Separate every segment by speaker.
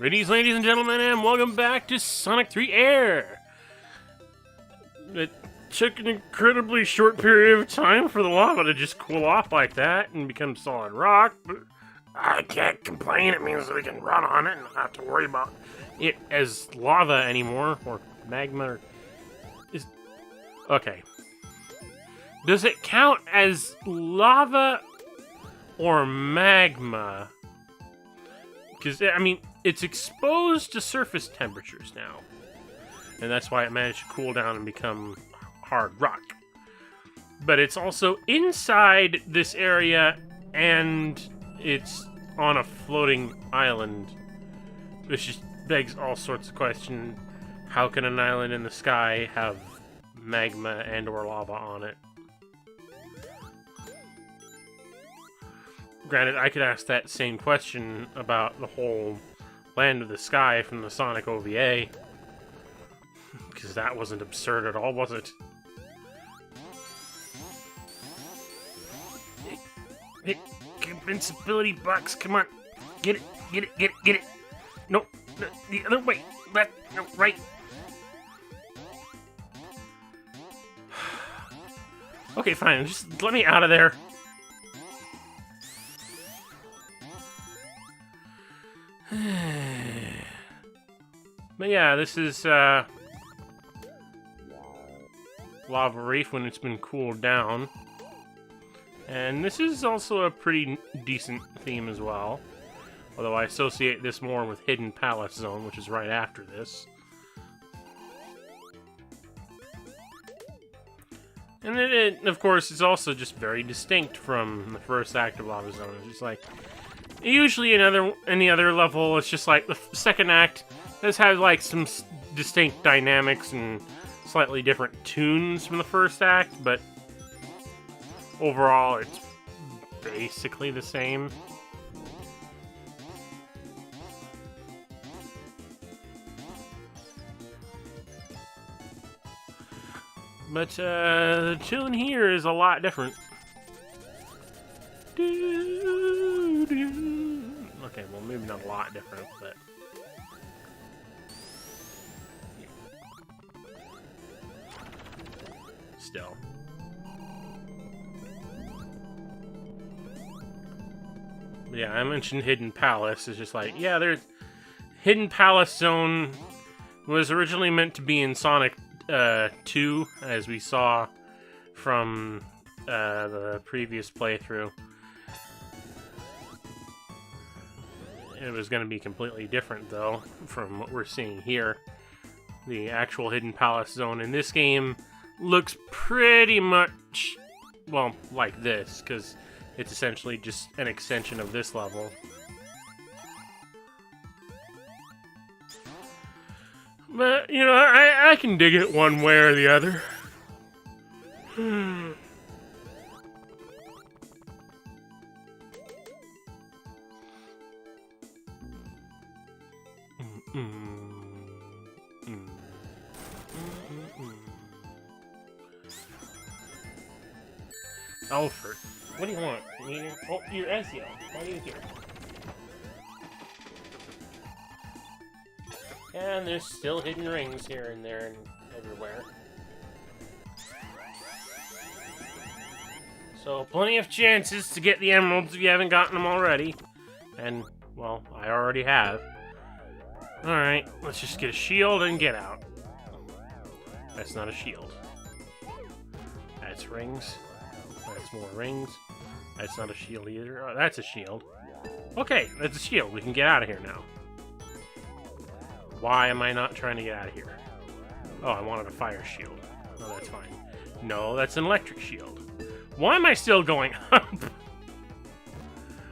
Speaker 1: Ladies and gentlemen, and welcome back to Sonic 3 A.I.R. It took an incredibly short period of time for the lava to just cool off like that and become solid rock, but I can't complain. It means that we can run on it and not have to worry about it as lava anymore, or magma, or... Okay. Does it count as lava or magma? Because, I mean, it's exposed to surface temperatures now. And that's why it managed to cool down and become hard rock. But it's also inside this area, and it's on a floating island. Which just begs all sorts of questions. How can an island in the sky have magma and or lava on it? Granted, I could ask that same question about the whole Land of the Sky from the Sonic OVA. Because that wasn't absurd at all, was it? Invincibility box, come on. Get it, get it, get it, get it. No, the other way. Left, no, right. Okay, fine, just let me out of there. But yeah, this is Lava Reef when it's been cooled down. And this is also a pretty decent theme as well. Although I associate this more with Hidden Palace Zone, which is right after this. And it of course, is also just very distinct from the first act of Lava Zone. It's just like... Usually any other level, it's just like the second act does have like some distinct dynamics and slightly different tunes from the first act, but overall it's basically the same. But the tune here is a lot different. Okay, well, maybe not a lot different, but... Still. But yeah, I mentioned Hidden Palace. It's just like, yeah, there's... Hidden Palace Zone was originally meant to be in Sonic 2, as we saw from the previous playthrough. It was going to be completely different, though, from what we're seeing here. The actual Hidden Palace Zone in this game looks pretty much, well, like this, because it's essentially just an extension of this level. But, you know, I can dig it one way or the other. Alfred, what do you want? Oh, you're Ezio. Why are you here? And there's still hidden rings here and there and everywhere. So, plenty of chances to get the emeralds if you haven't gotten them already. And, well, I already have. Alright, let's just get a shield and get out. That's not a shield. That's rings. That's more rings. That's not a shield either. Oh, that's a shield. Okay, that's a shield. We can get out of here now. Why am I not trying to get out of here? Oh, I wanted a fire shield. Oh, that's fine. No, that's an electric shield. Why am I still going up?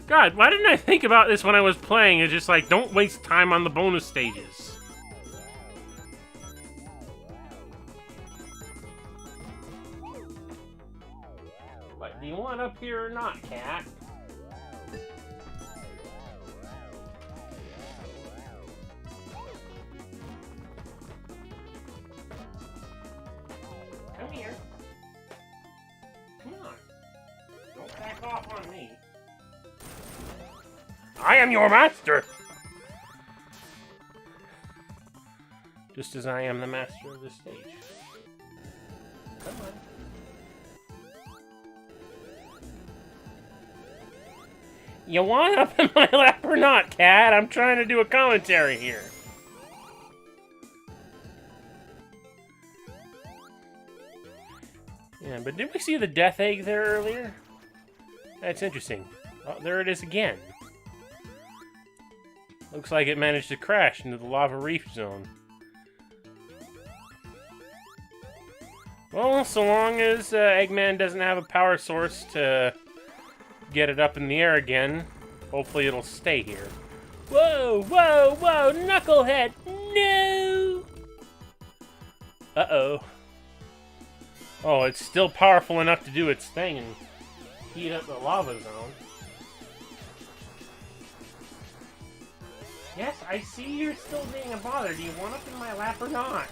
Speaker 1: God, why didn't I think about this when I was playing? It's just like, don't waste time on the bonus stages. But do you want up here or not, cat? Come here. Come on. Don't back off on me. I am your master! Just as I am the master of this stage. Come on. You want up in my lap or not, cat? I'm trying to do a commentary here. Yeah, but did we see the death egg there earlier? That's interesting. Oh, there it is again. Looks like it managed to crash into the lava reef zone. Well, so long as Eggman doesn't have a power source to get it up in the air again, hopefully it'll stay here. Whoa, whoa, whoa, Knucklehead! No! Uh-oh. Oh, it's still powerful enough to do its thing and heat up the lava zone. Yes, I see you're still being a bother. Do you want up in my lap or not?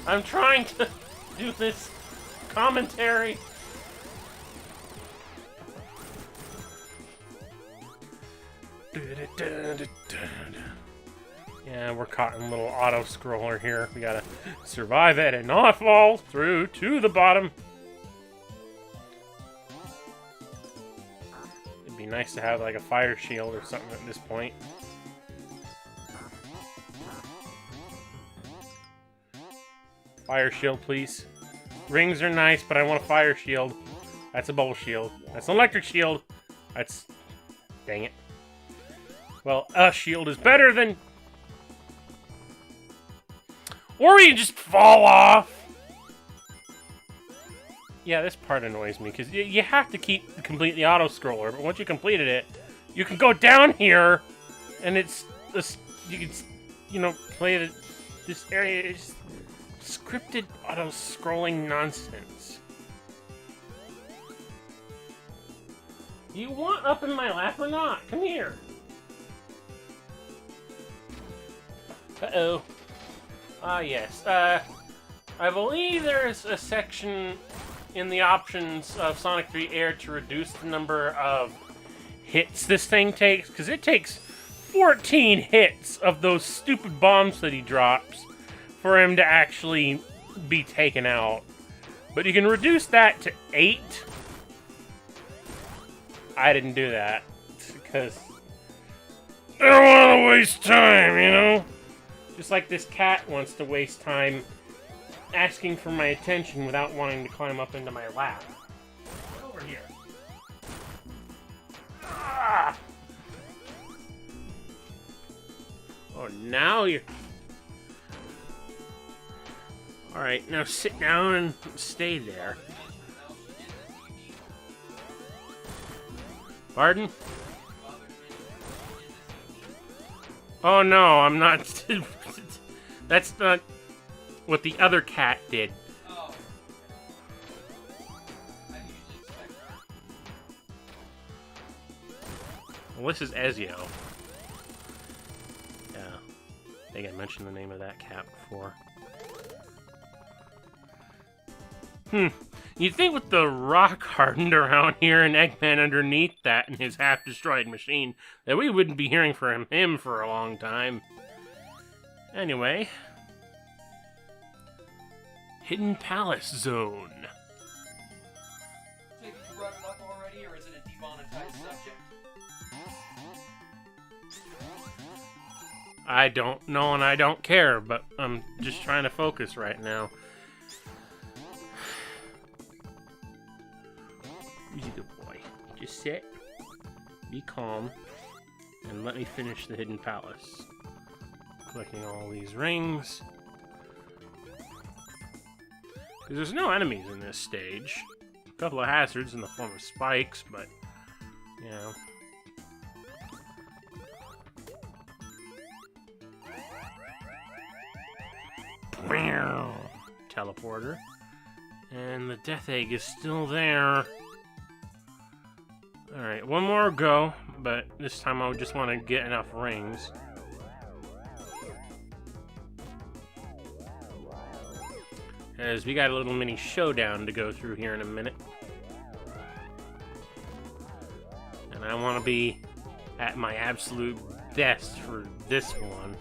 Speaker 1: I'm trying to do this commentary. Yeah, we're caught in a little auto-scroller here. We gotta survive it and not fall through to the bottom. It'd be nice to have like a fire shield or something at this point. Fire shield, please. Rings are nice, but I want a fire shield. That's a bubble shield. That's an electric shield. That's... dang it. Well, a shield is better than... or you just fall off! Yeah, this part annoys me, because you have to complete the auto-scroller, but once you completed it, you can go down here, and it's... you can, you know, play this area. It's scripted auto-scrolling nonsense. You want up in my lap or not? Come here. Uh-oh. Ah, yes. I believe there's a section in the options of Sonic 3 Air to reduce the number of hits this thing takes, because it takes 14 hits of those stupid bombs that he drops for him to actually be taken out. But you can reduce that to 8. I didn't do that, because I don't want to waste time, you know? Just like this cat wants to waste time asking for my attention without wanting to climb up into my lap. Get over here. Ah! Oh, now you're... Alright, now sit down and stay there. Pardon? Oh no, I'm not... That's not what the other cat did. Oh. Well, this is Ezio. Yeah. I think I mentioned the name of that cat before. You'd think with the rock hardened around here and Eggman underneath that in his half-destroyed machine that we wouldn't be hearing from him for a long time. Anyway. Hidden Palace Zone.
Speaker 2: So you brought it up already, or is it a demonetized subject?
Speaker 1: I don't know and I don't care, but I'm just trying to focus right now. He's a good boy. Just sit, be calm, and let me finish the Hidden Palace. Collecting all these rings. Because there's no enemies in this stage. A couple of hazards in the form of spikes, but, you know. Teleporter. And the death egg is still there. Alright, one more go, but this time I just want to get enough rings. As we got a little mini showdown to go through here in a minute. And I want to be at my absolute best for this one.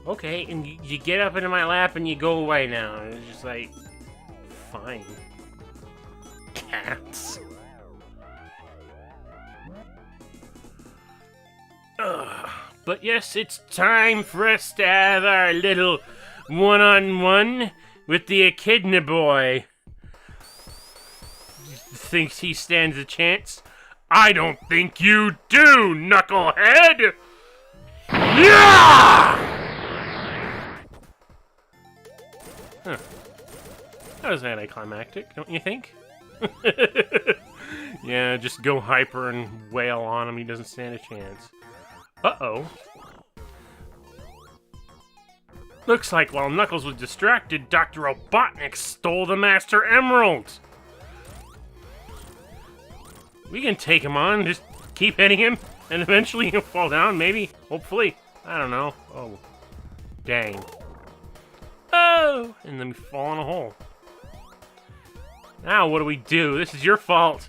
Speaker 1: Okay, and you get up into my lap and you go away now. And it's just like, fine. Cats. Ugh. But yes, it's time for us to have our little one-on-one with the Echidna boy. Thinks he stands a chance? I don't think you do, knucklehead! Yeah! Huh. That was anticlimactic, don't you think? Yeah, just go hyper and wail on him. He doesn't stand a chance. Uh-oh. Looks like while Knuckles was distracted, Dr. Robotnik stole the Master Emerald. We can take him on, just keep hitting him, and eventually he'll fall down, maybe, hopefully. I don't know. Oh, dang. Oh! And then we fall in a hole. Now what do we do? This is your fault.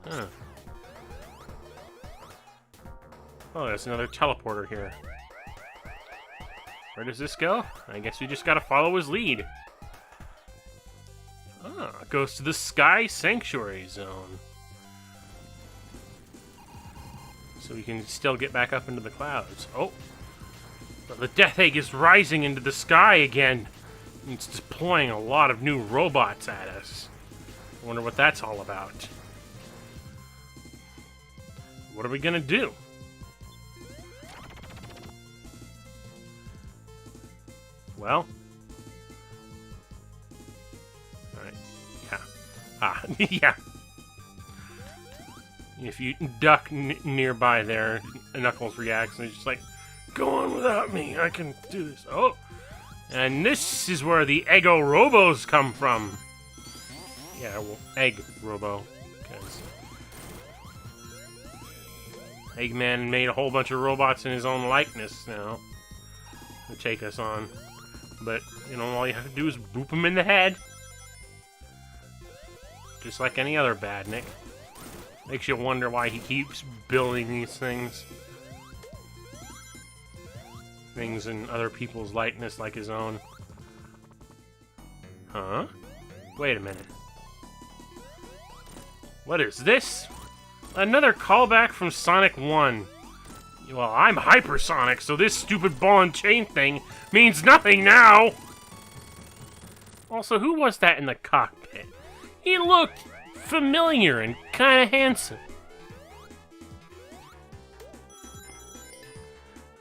Speaker 1: Huh. Oh, there's another teleporter here. Where does this go? I guess we just gotta follow his lead. Ah, it goes to the Sky Sanctuary Zone. So we can still get back up into the clouds. Oh! But the Death Egg is rising into the sky again. It's deploying a lot of new robots at us. I wonder what that's all about. What are we gonna do? Well... Alright. Yeah. Ah, yeah. If you duck nearby there, Knuckles reacts and he's just like, go on without me, I can do this. Oh! And this is where the Eggo Robos come from. Yeah, well, Egg Robo. Because Eggman made a whole bunch of robots in his own likeness now to take us on. But, you know, all you have to do is boop him in the head. Just like any other badnik. Makes you wonder why he keeps building these things. Things in other people's likeness like his own. Huh? Wait a minute. What is this? Another callback from Sonic 1. Well, I'm hypersonic, so this stupid ball and chain thing means nothing now! Also, who was that in the cockpit? He looked familiar and kinda handsome.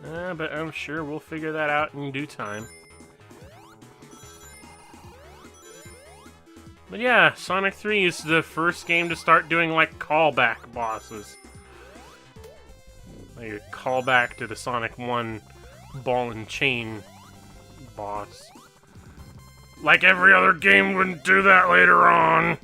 Speaker 1: But I'm sure we'll figure that out in due time. But yeah, Sonic 3 is the first game to start doing, like, callback bosses. Like a callback to the Sonic 1 ball and chain boss. Like every other game wouldn't do that later on!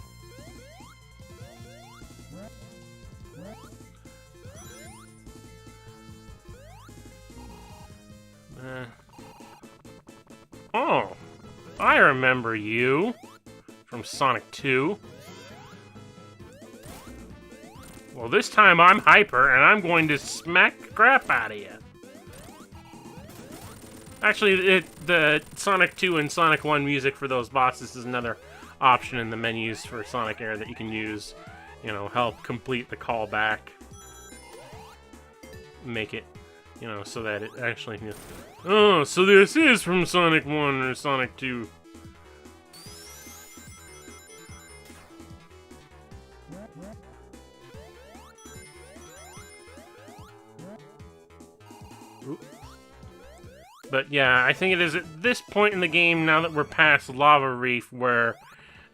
Speaker 1: Oh, I remember you from Sonic 2. Well, this time I'm hyper, and I'm going to smack the crap out of you. Actually, the Sonic 2 and Sonic 1 music for those bosses is another option in the menus for Sonic Air that you can use. You know, help complete the callback. Make it, you know, so that it actually... You know, oh, so this is from Sonic 1 or Sonic 2. But yeah, I think it is at this point in the game, now that we're past Lava Reef, where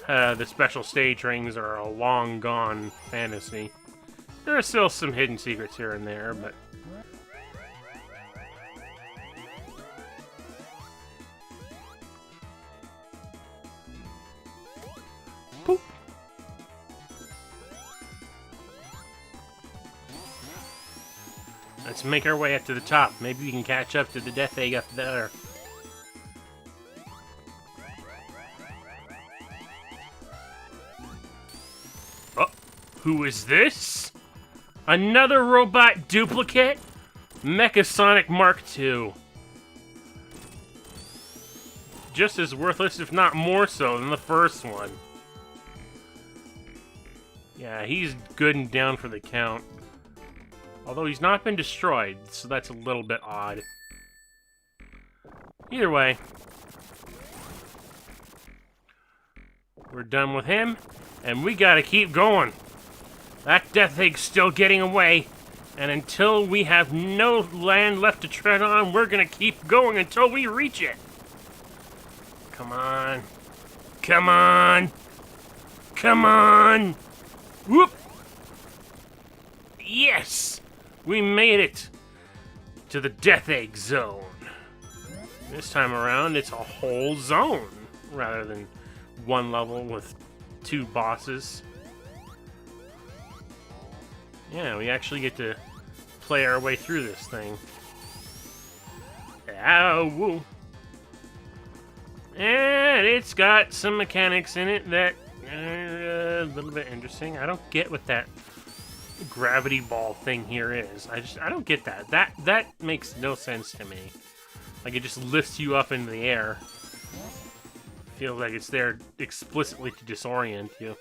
Speaker 1: the special stage rings are a long gone fantasy. There are still some hidden secrets here and there, but... Poop. Let's make our way up to the top. Maybe we can catch up to the Death Egg up there. Oh, who is this? Another robot duplicate? Mechasonic Mark II. Just as worthless, if not more so, than the first one. Yeah, he's good and down for the count. Although he's not been destroyed, so that's a little bit odd. Either way, we're done with him, and we gotta keep going. That death egg's still getting away, and until we have no land left to tread on, we're gonna keep going until we reach it. Come on. Come on. Come on. Whoop. Yes! We made it to the death egg zone. This time around, it's a whole zone rather than one level with 2 bosses. Yeah, we actually get to play our way through this thing. Ow! And it's got some mechanics in it that are a little bit interesting. I don't get what that gravity ball thing here is. I don't get that. That makes no sense to me. Like, it just lifts you up into the air. Feels like it's there explicitly to disorient you.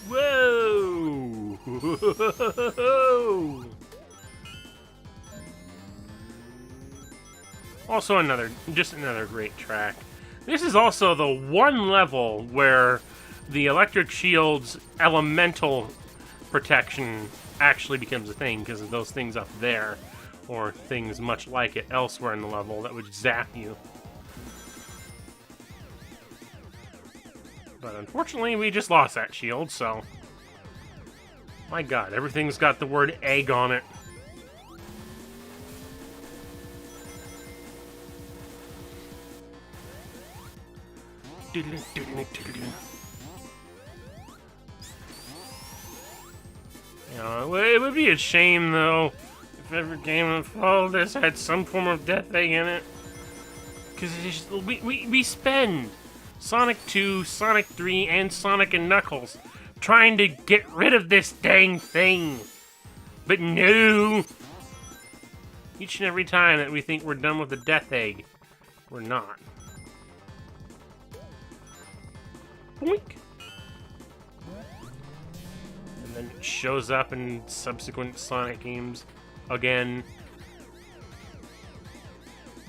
Speaker 1: Whoa! Also just another great track. This is also the one level where the electric shield's elemental protection actually becomes a thing because of those things up there, or things much like it elsewhere in the level that would zap you. But unfortunately, we just lost that shield, so... My god, everything's got the word egg on it. You know, it would be a shame, though, if every game that followed this had some form of death egg in it. Because we spend Sonic 2, Sonic 3, and Sonic and Knuckles trying to get rid of this dang thing. But no! Each and every time that we think we're done with the death egg, we're not. Boink! And then it shows up in subsequent Sonic games again.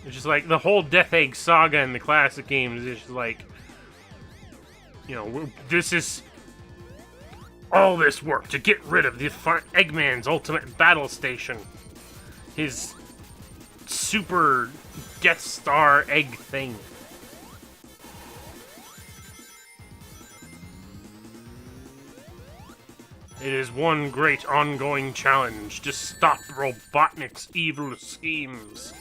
Speaker 1: It's just like the whole Death Egg saga in the classic games is just like, you know, this is all this work to get rid of the Eggman's ultimate battle station. His super Death Star egg thing. It is one great ongoing challenge to stop Robotnik's evil schemes.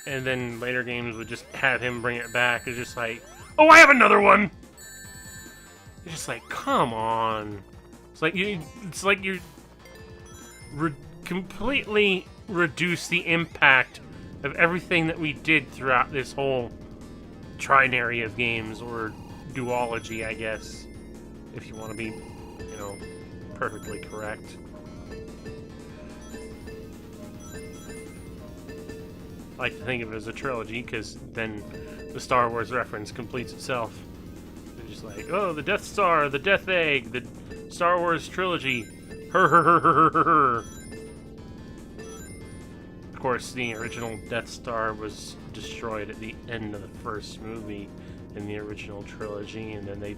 Speaker 1: And then later games would just have him bring it back. It's just like, oh, I have another one! It's just like, come on. It's like you completely reduce the impact of everything that we did throughout this whole trinary of games, or duology, I guess, if you want to be, you know, perfectly correct. I like to think of it as a trilogy, because then the Star Wars reference completes itself. They're just like, oh, the Death Star, the Death Egg, the Star Wars trilogy. Her. Of course, the original Death Star was destroyed at the end of the first movie in the original trilogy, and then they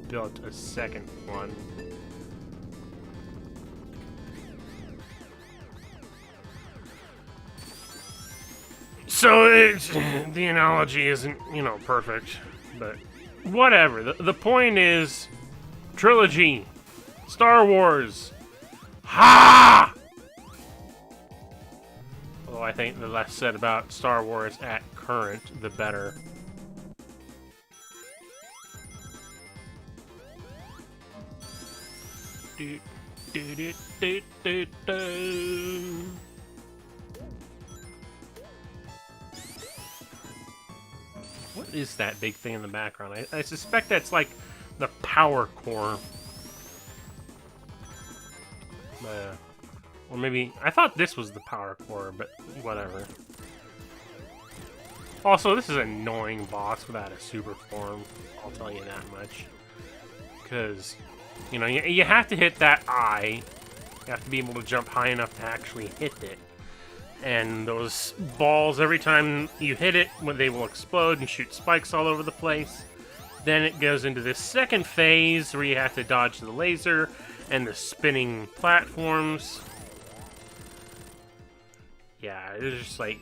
Speaker 1: built a second one. So the analogy isn't, you know, perfect, but whatever. The point is, trilogy, Star Wars, ha! Although I think the less said about Star Wars at current, the better. Do, do, do, do, do, do. is that big thing in the background? I suspect that's like the power core. Or maybe... I thought this was the power core, but whatever. Also, this is an annoying boss without a super form. I'll tell you that much. Because, you know, you have to hit that eye. You have to be able to jump high enough to actually hit it. And those balls, every time you hit it, they will explode and shoot spikes all over the place. Then it goes into this second phase where you have to dodge the laser and the spinning platforms. Yeah, it's just like...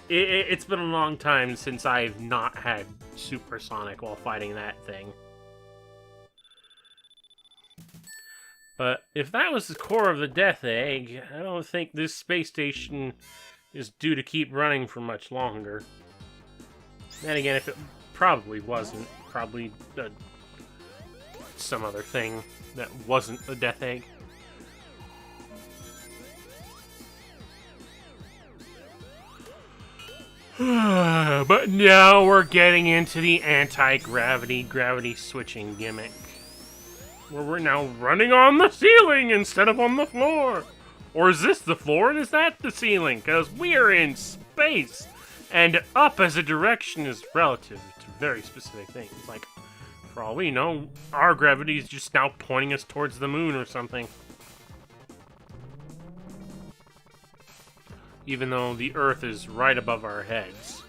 Speaker 1: It's been a long time since I've not had supersonic while fighting that thing. But if that was the core of the Death Egg, I don't think this space station is due to keep running for much longer. Then again, if it probably wasn't, probably some other thing that wasn't the Death Egg. But now we're getting into the anti-gravity, gravity switching gimmick. Where we're now running on the ceiling instead of on the floor. Or is this the floor and is that the ceiling? Because we're in space. And up as a direction is relative to very specific things. Like, for all we know, our gravity is just now pointing us towards the moon or something. Even though the Earth is right above our heads.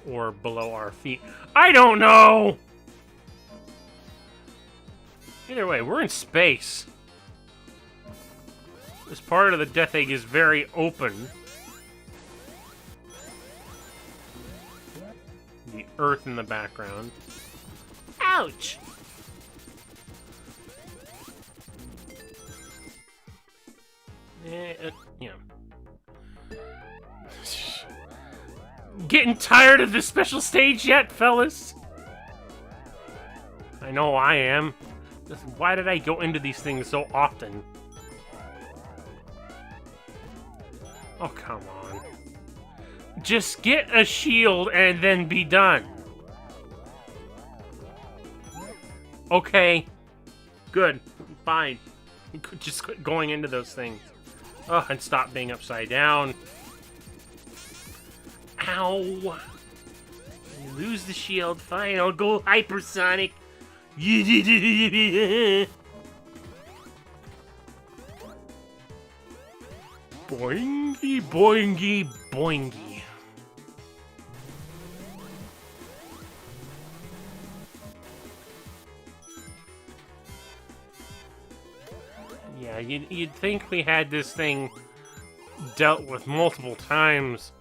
Speaker 1: Or below our feet. I don't know! Either way, we're in space. This part of the Death Egg is very open. The Earth in the background. Ouch! Yeah. Getting tired of this special stage yet, fellas? I know I am. Why did I go into these things so often? Oh, come on. Just get a shield and then be done. Okay. Good. Fine. Just quit going into those things. Oh, and stop being upside down. Ow! You lose the shield. Fine, I'll go hypersonic. Boingy, boingy, boingy. Yeah, you'd think we had this thing dealt with multiple times,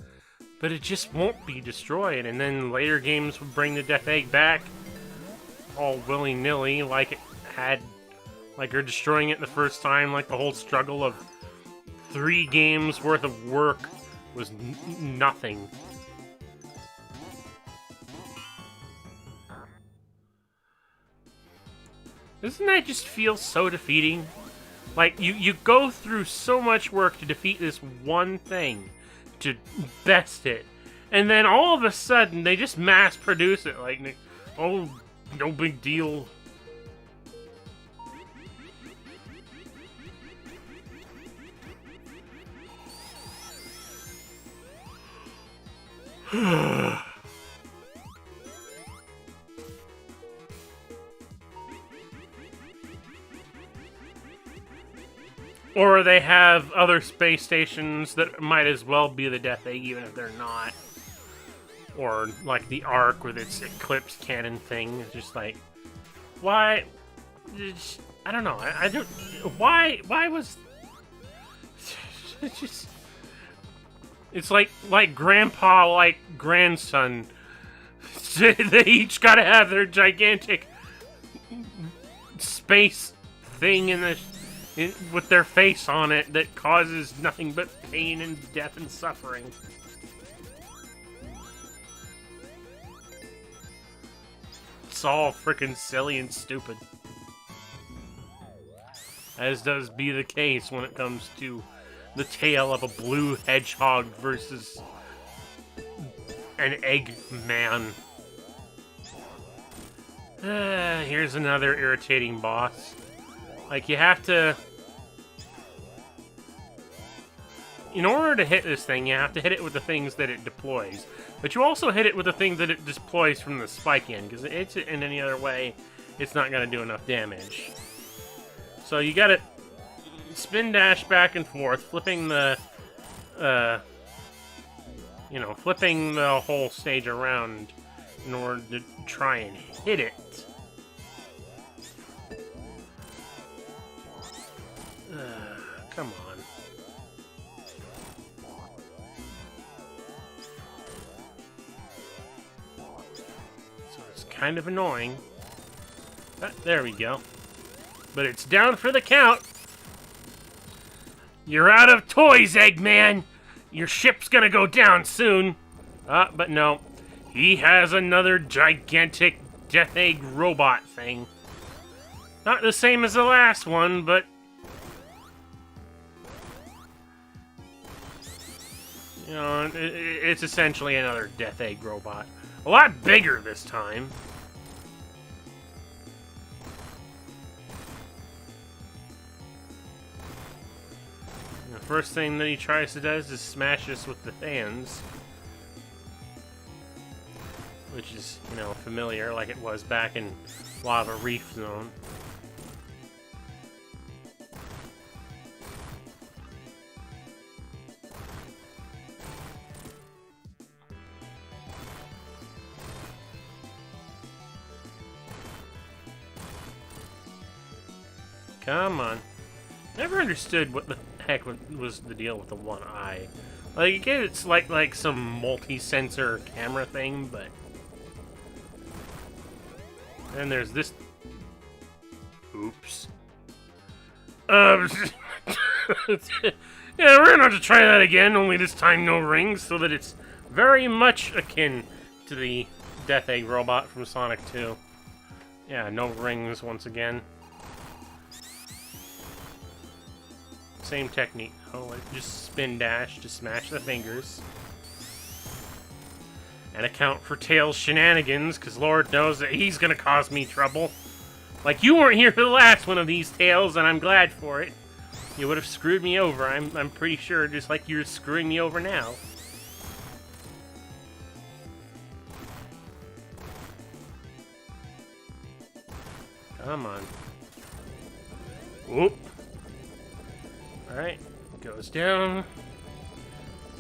Speaker 1: but it just won't be destroyed, and then later games would bring the Death Egg back all willy-nilly, like it had, like you're destroying it the first time, like the whole struggle of 3 games worth of work was nothing. Doesn't that just feel so defeating? Like, you go through so much work to defeat this one thing, to best it, and then all of a sudden, they just mass-produce it, like, oh, no big deal. Or they have other space stations that might as well be the Death Egg, even if they're not. Or, like, the A.I.R with its Eclipse cannon thing. It's just like, why? I don't know. I don't... Why was... It's just... It's like grandpa, like grandson. They each gotta have their gigantic space thing with their face on it that causes nothing but pain and death and suffering. It's all freaking silly and stupid. As does be the case when it comes to the tale of a blue hedgehog versus an Eggman. Here's another irritating boss. Like, you have to... In order to hit this thing, you have to hit it with the things that it deploys. But you also hit it with the thing that it deploys from the spike end, because it hits it in any other way, it's not going to do enough damage. So you gotta spin dash back and forth, flipping the, flipping the whole stage around in order to try and hit it. Come on. So it's kind of annoying. But there we go. But it's down for the count. You're out of toys, Eggman! Your ship's gonna go down soon. But no. He has another gigantic Death Egg robot thing. Not the same as the last one, but... You know, it's essentially another Death Egg robot. A lot bigger this time. The first thing that he tries to do is smash us with the fans. Which is, familiar like it was back in Lava Reef Zone. Come on. Never understood what the heck was the deal with the one eye. Like, again, it's like some multi-sensor camera thing, but... Then there's this... Oops. Yeah, we're gonna have to try that again, only this time no rings, so that it's very much akin to the Death Egg robot from Sonic 2. Yeah, no rings once again. Same technique. Oh, like just spin dash to smash the fingers. And account for Tails' shenanigans, because Lord knows that he's gonna cause me trouble. Like, you weren't here for the last one of these, Tails, and I'm glad for it. You would have screwed me over, I'm pretty sure, just like you're screwing me over now. Come on. Whoop. Alright, goes down,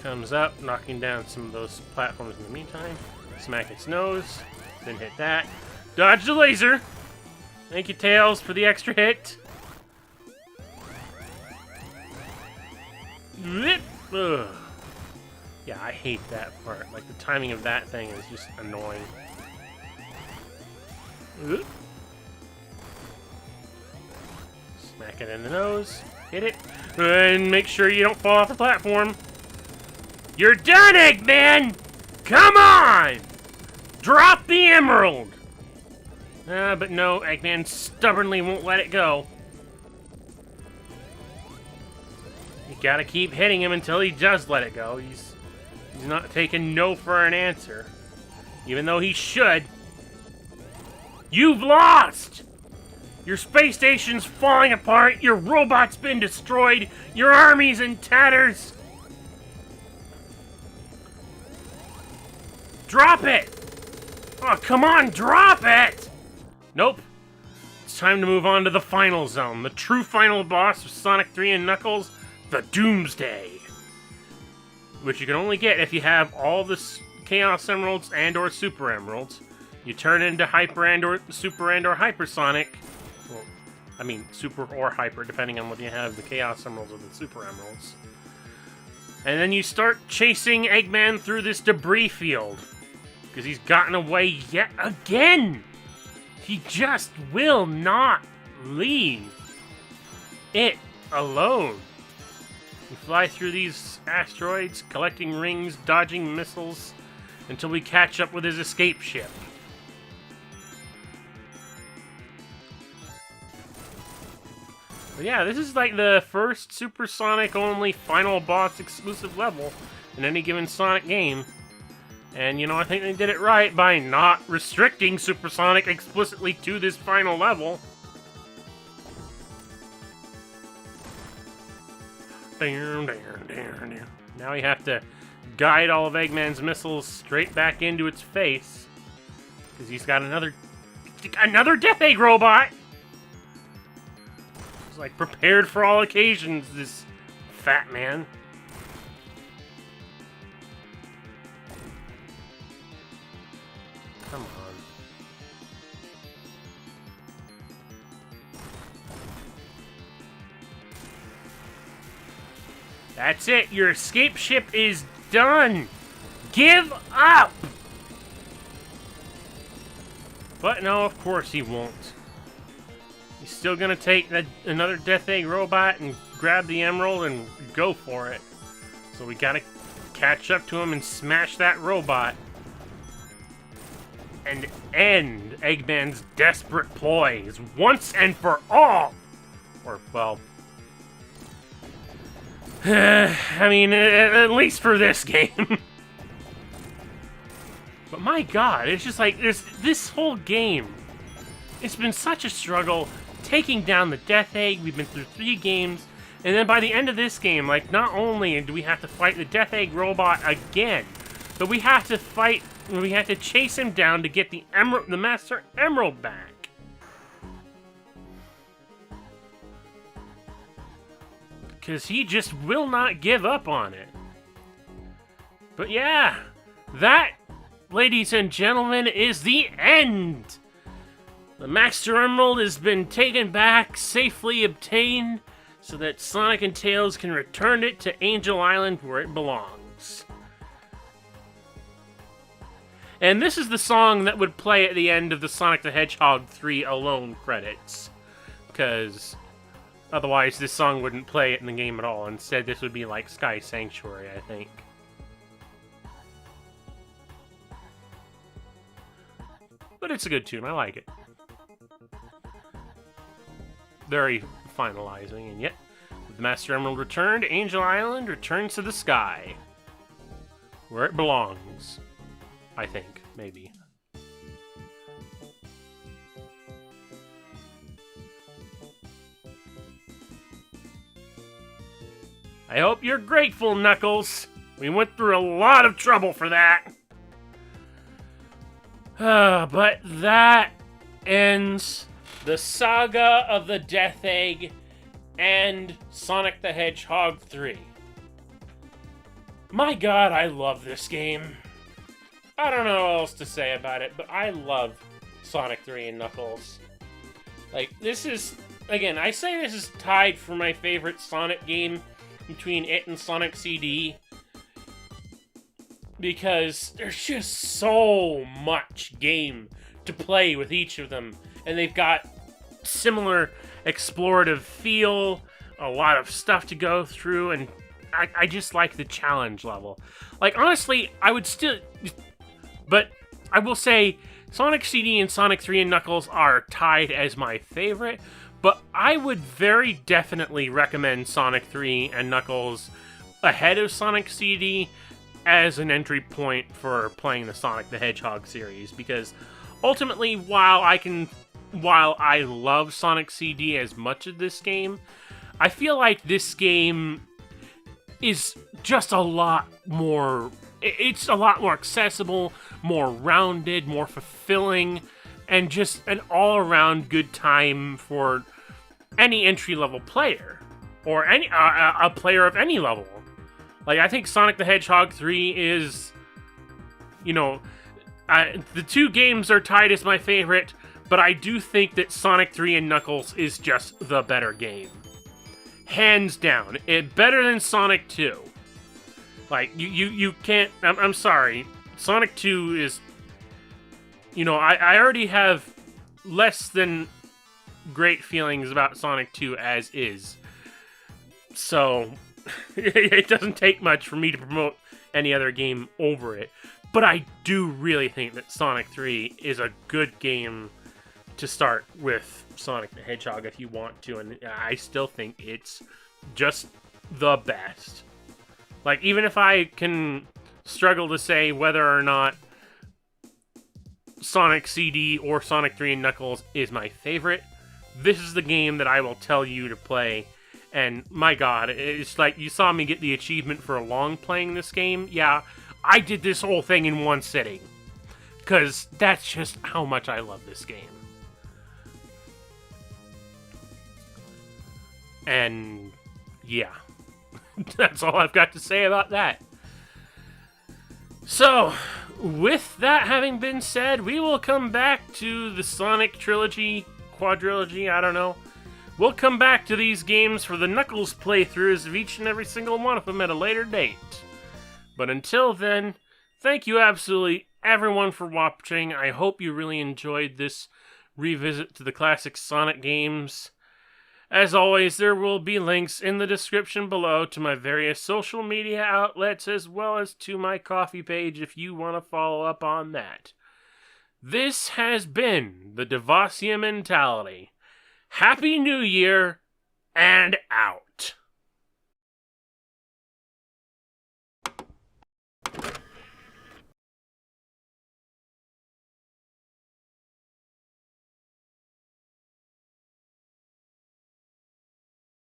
Speaker 1: comes up, knocking down some of those platforms in the meantime. Smack its nose, then hit that. Dodge the laser! Thank you, Tails, for the extra hit. Ugh. Yeah, I hate that part. Like, the timing of that thing is just annoying. Smack it in the nose. Hit it. And make sure you don't fall off the platform. You're done, Eggman! Come on! Drop the emerald! But no, Eggman stubbornly won't let it go. You gotta keep hitting him until he does let it go. He's not taking no for an answer. Even though he should. You've lost! Your space station's falling apart, your robot's been destroyed, your army's in tatters! Drop it! Oh, come on, drop it! Nope. It's time to move on to the final zone, the true final boss of Sonic 3 and Knuckles, the Doomsday. Which you can only get if you have all the Chaos Emeralds and or Super Emeralds. You turn into Hyper and or Super and or Hypersonic. Well, I mean, Super or Hyper, depending on whether you have the Chaos Emeralds or the Super Emeralds. And then you start chasing Eggman through this debris field. Because he's gotten away yet again! He just will not leave it alone. We fly through these asteroids, collecting rings, dodging missiles, until we catch up with his escape ship. But yeah, this is like the first Supersonic only final boss exclusive level in any given Sonic game. And, you know, I think they did it right by not restricting Supersonic explicitly to this final level. Now we have to guide all of Eggman's missiles straight back into its face. Because he's got another Death Egg robot! He's like prepared for all occasions, this fat man. Come on. That's it. Your escape ship is done. Give up! But no, of course he won't. He's still gonna take another Death Egg robot and grab the emerald and go for it. So we gotta catch up to him and smash that robot. And end Eggman's desperate ploys once and for all! Or, well... I mean, at least for this game. But my god, it's just like, this whole game, it's been such a struggle taking down the Death Egg. We've been through 3 games, and then by the end of this game, like, not only do we have to fight the Death Egg robot again, but we have to chase him down to get the Master Emerald back. Because he just will not give up on it. But yeah, that, ladies and gentlemen, is the end! The Master Emerald has been taken back, safely obtained, so that Sonic and Tails can return it to Angel Island where it belongs. And this is the song that would play at the end of the Sonic the Hedgehog 3 Alone credits. Because otherwise this song wouldn't play in the game at all. Instead, this would be like Sky Sanctuary, I think. But it's a good tune, I like it. Very finalizing, and yet, with the Master Emerald returned, Angel Island returns to the sky. Where it belongs. I think, maybe. I hope you're grateful, Knuckles. We went through a lot of trouble for that. But that ends the saga of the Death Egg and Sonic the Hedgehog 3. My god, I love this game. I don't know what else to say about it, but I love Sonic 3 and Knuckles. Like, this is, again, I say this is tied for my favorite Sonic game between it and Sonic CD. Because there's just so much game to play with each of them. And they've got similar explorative feel, a lot of stuff to go through, and I just like the challenge level. Like, honestly, I would still... But I will say, Sonic CD and Sonic 3 and Knuckles are tied as my favorite, but I would very definitely recommend Sonic 3 and Knuckles ahead of Sonic CD as an entry point for playing the Sonic the Hedgehog series, because ultimately, while I love Sonic CD as much as this game, I feel like this game is just a lot more... It's a lot more accessible, more rounded, more fulfilling, and just an all-around good time for any entry-level player, or any a player of any level. Like, I think Sonic the Hedgehog 3 is, you know, the 2 games are tied as my favorite, but I do think that Sonic 3 and Knuckles is just the better game. Hands down. Better than Sonic 2. Like, you can't... I'm sorry. Sonic 2 is... You know, I already have less than great feelings about Sonic 2 as is. So, it doesn't take much for me to promote any other game over it. But I do really think that Sonic 3 is a good game to start with Sonic the Hedgehog if you want to, and I still think it's just the best. Like, even if I can struggle to say whether or not Sonic CD or Sonic 3 and Knuckles is my favorite, this is the game that I will tell you to play. And my god, it's like you saw me get the achievement for long playing this game. Yeah, I did this whole thing in one sitting. Because that's just how much I love this game. And yeah, that's all I've got to say about that. So, with that having been said, we will come back to the Sonic trilogy, quadrilogy, I don't know. We'll come back to these games for the Knuckles playthroughs of each and every single one of them at a later date. But until then, thank you absolutely everyone for watching. I hope you really enjoyed this revisit to the classic Sonic games. As always, there will be links in the description below to my various social media outlets as well as to my Ko-fi page if you want to follow up on that. This has been the Devasia Mentality. Happy New Year, and out.